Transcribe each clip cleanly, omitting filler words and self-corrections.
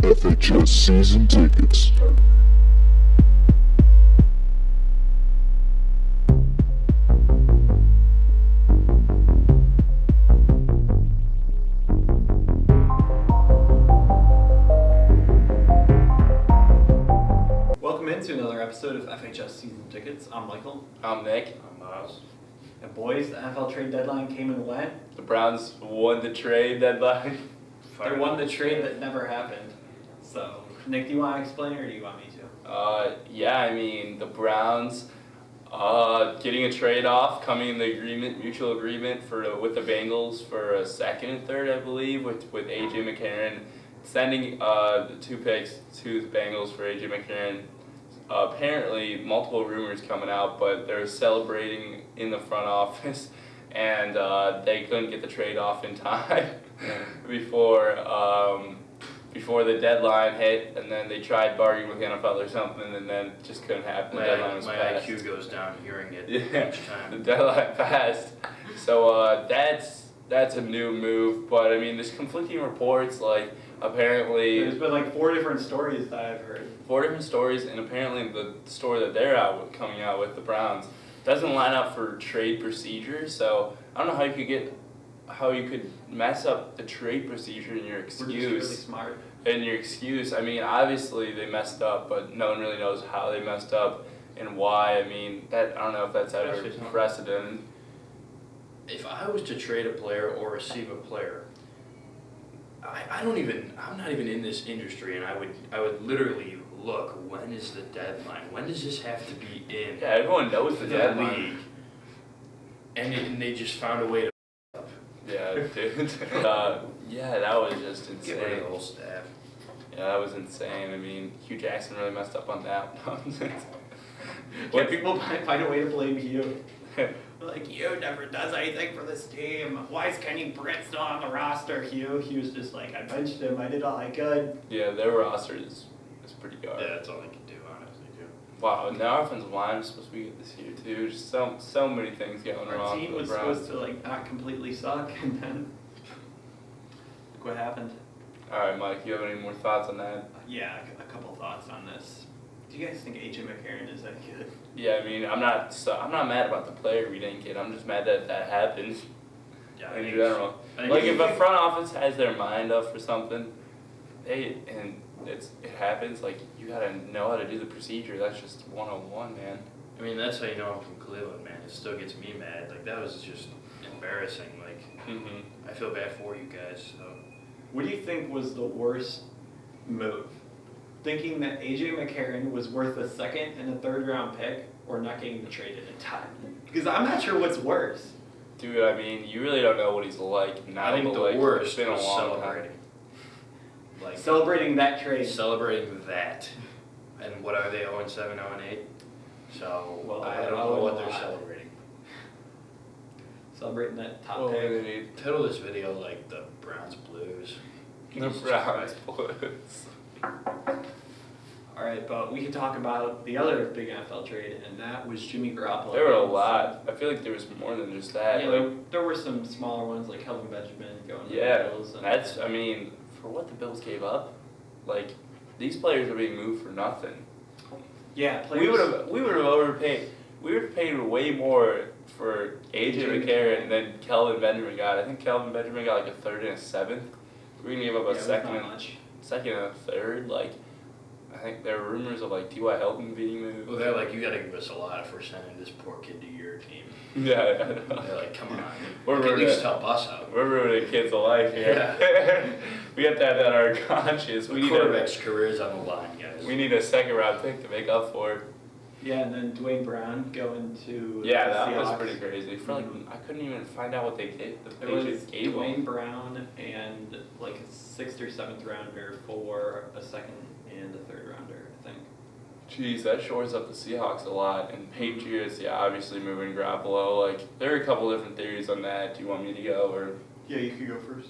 FHS Season Tickets. Welcome into another episode of FHS Season Tickets. I'm Michael. I'm Nick. I'm Miles. And boys, the NFL trade deadline came and went. The Browns won the trade deadline. They won the trade that never happened. So, Nick, do you want to explain or do you want me to? The Browns getting a trade off, coming in the mutual agreement with the Bengals for a second and third, I believe, with AJ McCarron, sending the 2 picks to the Bengals for AJ McCarron. Apparently, multiple rumors coming out, but they're celebrating in the front office, and they couldn't get the trade off in time before the deadline hit, and then they tried bargaining with the NFL or something, and then it just couldn't happen. The deadline was passed. IQ goes down hearing it each time. The deadline passed. So that's a new move, but I mean, there's conflicting reports, like apparently There's been like 4 different stories that I've heard. 4 different stories, and apparently the story that they're coming out with, the Browns, doesn't line up for trade procedure. So I don't know how you could mess up the trade procedure in your excuse. We're just really smart. In your excuse, I mean, obviously they messed up, but no one really knows how they messed up and why. I mean, I don't know if that's ever precedent. If I was to trade a player or receive a player, I'm not even in this industry, and I would literally look, when is the deadline? When does this have to be in? Yeah, everyone knows the deadline. League? And they just found a way to up. Yeah, dude. Yeah, that was just insane. Get rid of the whole staff. Yeah, that was insane. I mean, Hugh Jackson really messed up on that. Yeah, people find a way to blame Hugh. Like, Hugh never does anything for this team. Why is Kenny Britt still on the roster, Hugh? He was just like, I benched him. I did all I could. Yeah, their roster is pretty garbage. Yeah, that's all they can do, honestly, too. Wow, and our offensive line is supposed to be good this year, too. Just so many things going Our wrong. team for was the Browns. supposed to like not completely suck, and then look what happened. All right, Mike, you have any more thoughts on that? Yeah, a couple thoughts on this. Do you guys think AJ McCarron is that good? Yeah, I mean, I'm not mad about the player we didn't get. I'm just mad that happened Yeah, in general. I think Like, if a front office has their mind up for something, it happens. Like, you gotta know how to do the procedure. That's just 101, man. I mean, that's how you know I'm from Cleveland, man. It still gets me mad. Like, that was just embarrassing. Like, I feel bad for you guys, so. What do you think was the worst move? Thinking that AJ McCarron was worth a 2nd and a 3rd round pick, or not getting the trade in time? Because I'm not sure what's worse. Dude, I mean, you really don't know what he's like now. I think but, the like, worst it's been a was long celebrating. time. Like, Celebrating that trade. celebrating that. And what are they, 0-7, 0-8? So, Well, I don't know what they're celebrating. Celebrating that top What do pick. they need? Title this video like the Browns Blues. The Jesus Browns Christ. Blues. All right, but we can talk about the other big NFL trade, and that was Jimmy Garoppolo. There were a lot. I feel like there was more than just that. Yeah, like, there were some smaller ones like Kelvin Benjamin going to yeah, the Bills. I mean, for what the Bills gave up, like, these players are being moved for nothing. Yeah, We would have overpaid. We would have paid way more for AJ McCarron than Kelvin Benjamin got. I think Kelvin Benjamin got like a 3rd and a 7th. We're gonna give up a second and a 3rd. Like, I think there are rumors of like T.Y. Hilton being moved. Well, they're like, you gotta give us a lot for sending this poor kid to your team. Yeah, I They're know. like, come on. We're You can at ruining least it. help us out. We're ruining kids' life here. We have to have that on our conscience. The quarterback's career is on the line, guys. We need a 2nd round pick to make up for it. Yeah, and then Dwayne Brown going to Yeah, the that was Seahawks. pretty crazy. For like, I couldn't even find out what they did. It was Patriots gave Dwayne them. Brown and like a 6th or 7th rounder for a 2nd and a 3rd rounder, I think. Jeez, that shores up the Seahawks a lot. And Patriots, yeah, obviously moving Garoppolo. Like, there are a couple different theories on that. Do you want me to go or? Yeah, you could go first.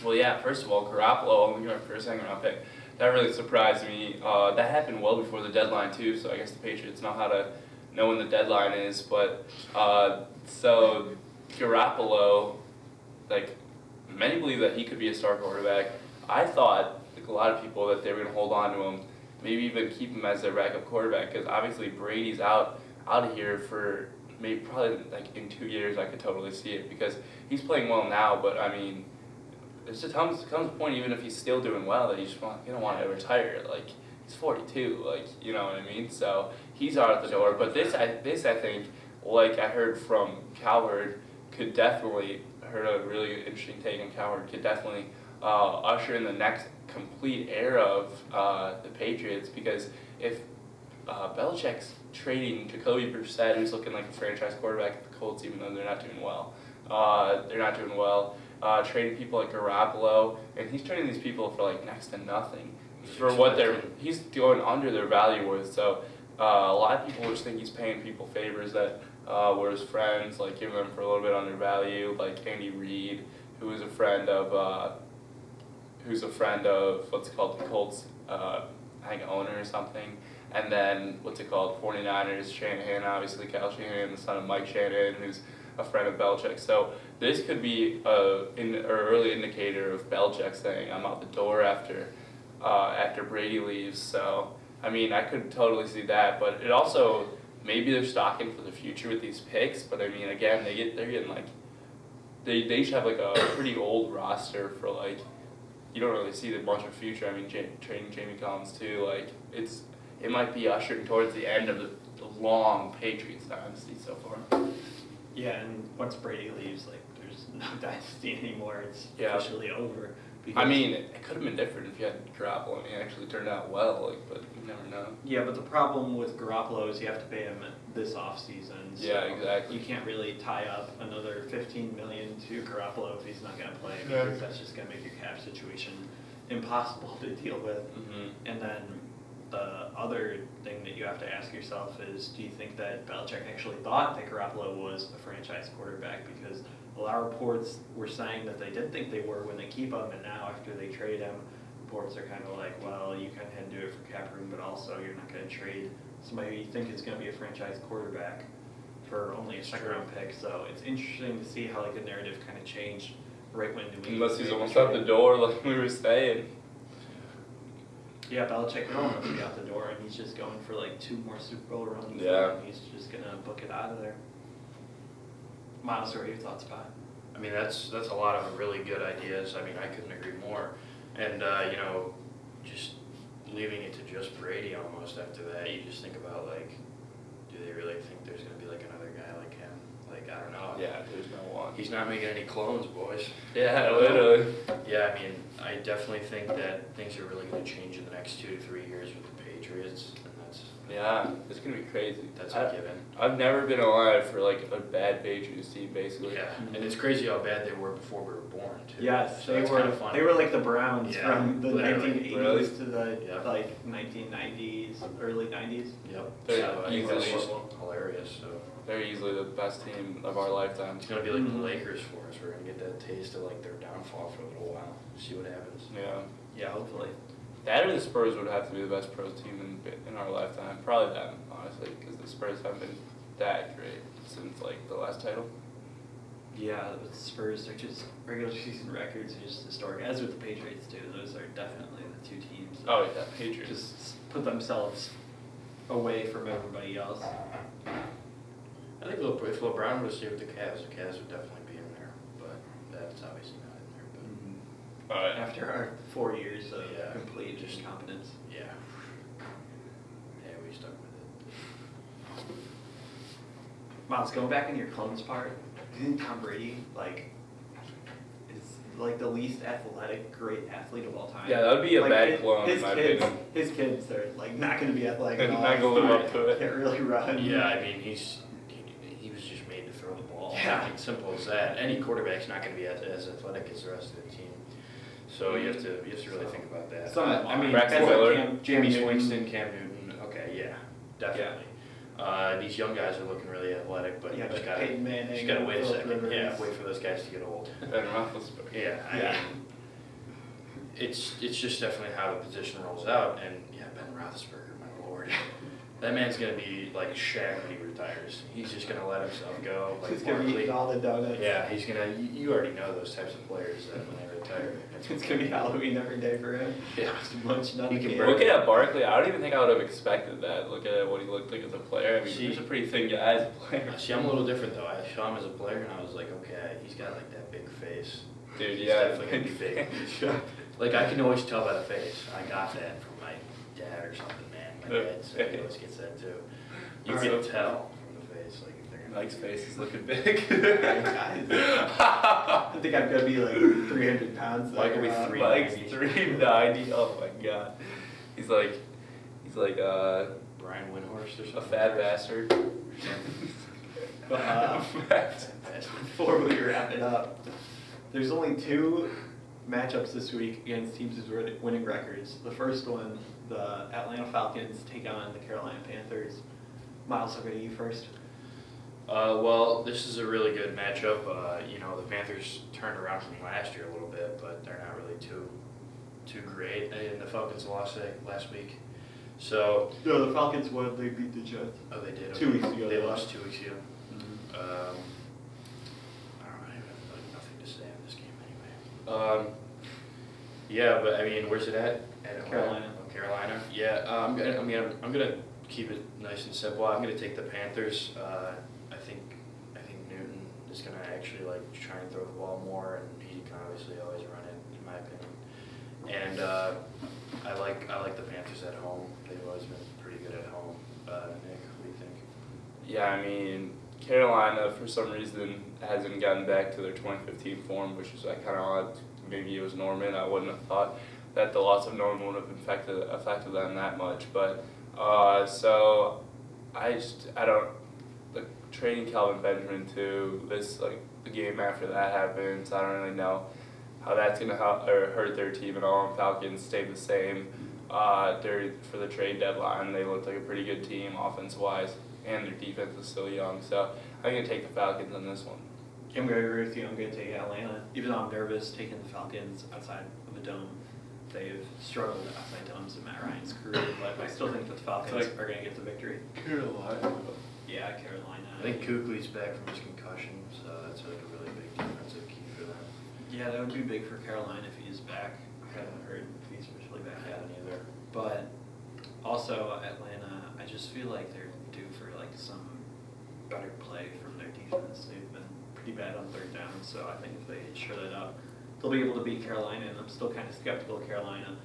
Well, yeah. First of all, Garoppolo only going for a 2nd round pick. That really surprised me. That happened well before the deadline too. So I guess the Patriots know how to know when the deadline is. But so Garoppolo, like, many believe that he could be a star quarterback. I thought like a lot of people, that they were gonna hold on to him, maybe even keep him as their backup quarterback, because obviously Brady's out of here for maybe probably like in 2 years. I could totally see it because he's playing well now, but I mean, there's just comes a point, even if he's still doing well, that you don't want to retire. Like, he's 42, like, you know what I mean? So he's out the door. But this I think, like I heard from Cowherd, heard a really interesting take on Cowherd, could definitely usher in the next complete era of the Patriots, because if Belichick's trading Jacoby Brissett, who's looking like a franchise quarterback at the Colts, even though they're not doing well. Trading people like Garoppolo, and he's trading these people for like next to nothing for what he's going under their value worth. So a lot of people just think he's paying people favors that were his friends, like giving them for a little bit under value, like Andy Reid, who is a friend of what's it called, the Colts, I think owner or something. And then, 49ers, Shanahan, obviously Kyle Shanahan, the son of Mike Shanahan, who's a friend of Belichick. So this could be an early indicator of Belichick saying, I'm out the door after Brady leaves. So, I mean, I could totally see that. But it also, maybe they're stocking for the future with these picks. But, I mean, again, they're getting, like, they should have, like, a pretty old roster for, like, you don't really see the bunch of future. I mean, trading Jamie Collins, too. Like, it might be ushering towards the end of the long Patriots dynasty so far. Yeah, and once Brady leaves, like, there's no dynasty anymore. It's Yeah. officially over. I mean, it could have been different if you had Garoppolo and he actually turned out well, like, but you never know. Yeah, but the problem with Garoppolo is you have to pay him this offseason. So Yeah, exactly. You can't really tie up another $15 million to Garoppolo if he's not going to play, because that's just going to make your cap situation impossible to deal with. Mm-hmm. And then the other thing that you have to ask yourself is, do you think that Belichick actually thought that Garoppolo was a franchise quarterback? Because a lot of reports were saying that they did think they were when they keep him, and now after they trade him, reports are kind of like, well, you kind of had to do it for cap room, but also you're not going to trade somebody you think is going to be a franchise quarterback for only a second-round pick. So it's interesting to see how, like, the narrative kind of changed right when New England. Unless he's almost out the door, like we were saying. Yeah, Belichick could almost be out the door, and he's just going for like 2 more Super Bowl runs. Yeah. And he's just gonna book it out of there. Miles, what are your thoughts about it? I mean, that's a lot of really good ideas. I mean, I couldn't agree more. And just leaving it to just Brady almost after that, you just think about, like, do they really think there's gonna be like another guy like him? Like, I don't know. Yeah, there's no one. He's not making any clones, boys. Yeah, literally. Yeah, I mean, I definitely think that things are really going to change in the next 2 to 3 years with the Patriots, and Yeah, it's gonna be crazy. that's a given. I've never been alive for like a bad Patriots team, basically. Yeah, and it's crazy how bad they were before we were born, too. Yes, So they that's were. kinda fun. They were like the Browns Yeah, from the literally. 1980s Really? to the Yeah. like 1990s, early 90s. Yep. They're So I think that's easily- just hilarious. So They're easily the best team of our lifetime. it's going to be like Mhm. the Lakers for us. We're going to get that taste of like their downfall for a little while. See what happens. Yeah. Yeah, hopefully. That or the Spurs would have to be the best pro team in our lifetime. Probably them, honestly, because the Spurs haven't been that great since like the last title. Yeah, with the Spurs, they're just regular season records are just historic. As with the Patriots too, those are definitely the 2 teams that Oh yeah, Patriots. just put themselves away from everybody else. I think if LeBron would stay with the Cavs would definitely be in there. But that's obviously not in there. But Alright. After our 4 years of Yeah. complete just incompetence. yeah. Yeah, we stuck with it. Miles, going back into your clones part, do you think Tom Brady is like the least athletic great athlete of all time? Yeah, that would be a Like, bad clone in my kids, opinion. His kids are like not going to be athletic at all. Not gonna live up to it. Can't really run. Yeah, I mean, he was just made to throw the ball. Yeah. I mean, simple as that. Any quarterback's not going to be as athletic as the rest of the team. So you have to really think about that. Some of them I are. mean, Braxton Guys like Miller. Jamie Newton. Swingston, Cam Newton. Okay, yeah, definitely. These young guys are looking really athletic, but Yeah, you just but gotta Peyton Manning, just gotta wait a Phillip second. Rivers. Yeah, wait for those guys to get old. Ben Roethlisberger. Yeah, I Yeah. mean, it's just definitely how the position rolls out, and yeah, Ben Roethlisberger, my lord. That man's gonna be like Shaq when he retires. He's just gonna let himself go. Like He's gonna be eating all the donuts. Yeah, he's gonna. You already know those types of players that when they retire. It's gonna be Halloween every day for him. Yeah. Just munching on He the can cake. burn. Looking at Barkley, I don't even think I would have expected that. Look at what he looked like as a player. I mean, See- he's a pretty thin guy as a player. See, I'm a little different though. I saw him as a player and I was like, okay, he's got like that big face. Dude, He's yeah. definitely gonna be big. Like I can always tell by the face. I got that from my dad or something, man. My dad he always gets that too. You can tell from the face, like if they're gonna. Mike's face is looking big. Guys, I think I'm gonna be like 300 pounds. Mike will be there. 390. Mike's 390. Oh my god. He's like Brian Windhorst or something. a fat bastard. Before we wrap it up, there's only 2 matchups this week against teams with winning records. The first one, the Atlanta Falcons take on the Carolina Panthers. Miles, I'll go to you first. Well, this is a really good matchup. The Panthers turned around from last year a little bit, but they're not really too great. And the Falcons lost last week. So. No, the Falcons won. They beat the Jets. Oh, they did. 2 weeks ago. They lost 2 weeks ago. Mhm. I don't know. I have like nothing to say in this game anyway. Yeah, but I mean, where's it at? At Carolina. Oh, Carolina. Yeah. I'm gonna keep it nice and simple. I'm gonna take the Panthers. I think Newton is gonna actually like try and throw the ball more, and he can obviously always run it, in my opinion. And I like the Panthers at home. They've always been pretty good at home. Nick, what do you think? Yeah, I mean, Carolina for some reason hasn't gotten back to their 2015 form, which is like kind of odd. Maybe it was Norman. I wouldn't have thought that the loss of Norman would have affected them that much. But so I don't like trading Calvin Benjamin to this like the game after that happens. I don't really know how that's gonna help or hurt their team at all. Falcons stayed the same. For the trade deadline, they looked like a pretty good team offense-wise, and their defense is still young. So I'm gonna take the Falcons on this one. I'm going to agree with you. I'm going to take Atlanta. Even though I'm nervous taking the Falcons outside of a dome, they've struggled outside domes in Matt Ryan's career, but I still think that the Falcons are going to get the victory. Carolina. Yeah, Carolina. I think Kuechly's back from his concussion, so that's like a really big defensive key for them. Yeah, that would be big for Carolina if he's back. I haven't heard if he's officially back I yet. haven't either. But also Atlanta, I just feel like they're due for like some better play from their defense. They've been pretty bad on third down, so I think if they shore that up, they'll be able to beat Carolina, and I'm still kind of skeptical of Carolina.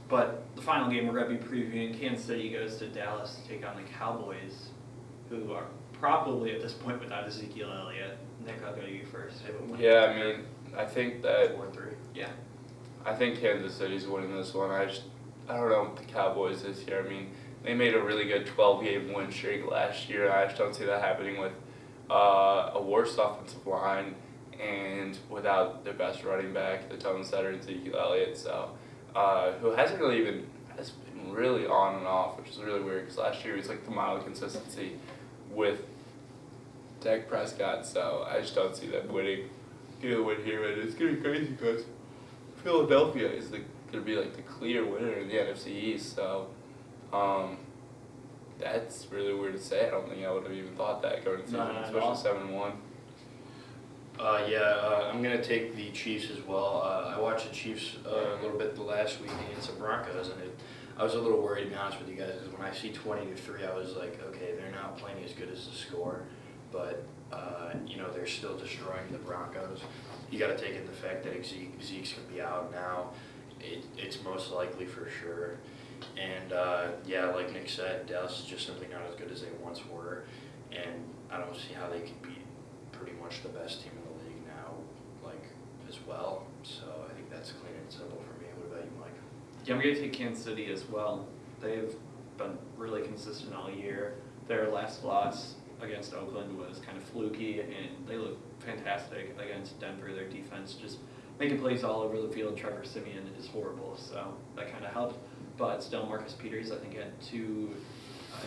But the final game we're going to be previewing, Kansas City goes to Dallas to take on the Cowboys, who are probably at this point without Ezekiel Elliott. Nick, I'll go to you first. Yeah, I mean, I think that 4-3. Yeah. I think Kansas City's winning this one. I don't know with the Cowboys this year. I mean, they made a really good 12-game win streak last year. I just don't see that happening with a worse offensive line and without their best running back, the tone setter Ezekiel Elliott. So, who has been really on and off, which is really weird because last year he was like the mild consistency with Dak Prescott. So I just don't see them winning. Gonna win here, and it's gonna be crazy because Philadelphia is gonna be like the clear winner in the NFC East. So, that's really weird to say. I don't think I would have even thought that going into the season, especially 7-1. I'm going to take the Chiefs as well. I watched the Chiefs a little bit the last week against the Broncos, and I was a little worried, to be honest with you guys, because when I see 20-3, I was like, okay, they're not playing as good as the score, but they're still destroying the Broncos. You got to take in the fact that Zeke's going to be out now. It's most likely for sure. And like Nick said, Dallas is just simply not as good as they once were, and I don't see how they can beat pretty much the best team in the league now, as well. So I think that's clean and simple for me. What about you, Mike? Yeah, I'm going to take Kansas City as well. They've been really consistent all year. Their last loss against Oakland was kind of fluky, and they look fantastic against Denver. Their defense just making plays all over the field. Trevor Siemian is horrible, so that kind of helped. But still, Marcus Peters, I think, had 2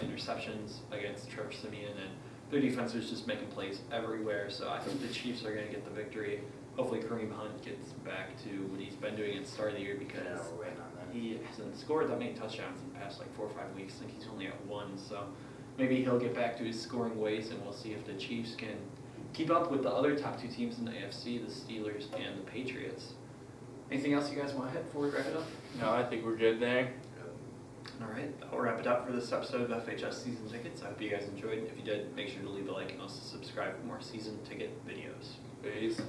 interceptions against Trevor Siemian, and their defense was just making plays everywhere. So I think the Chiefs are going to get the victory. Hopefully Kareem Hunt gets back to what he's been doing at the start of the year because Yeah, we're waiting on that. he hasn't scored that many touchdowns in the past like 4 or 5 weeks. I think he's only at 1, so maybe he'll get back to his scoring ways, and we'll see if the Chiefs can keep up with the other top 2 teams in the AFC, the Steelers and the Patriots. Anything else you guys want to hit before we wrap it up? No, I think we're good there. All right, I'll wrap it up for this episode of FHS Season Tickets. I hope you guys enjoyed. If you did, make sure to leave a like and also subscribe for more season ticket videos. Peace.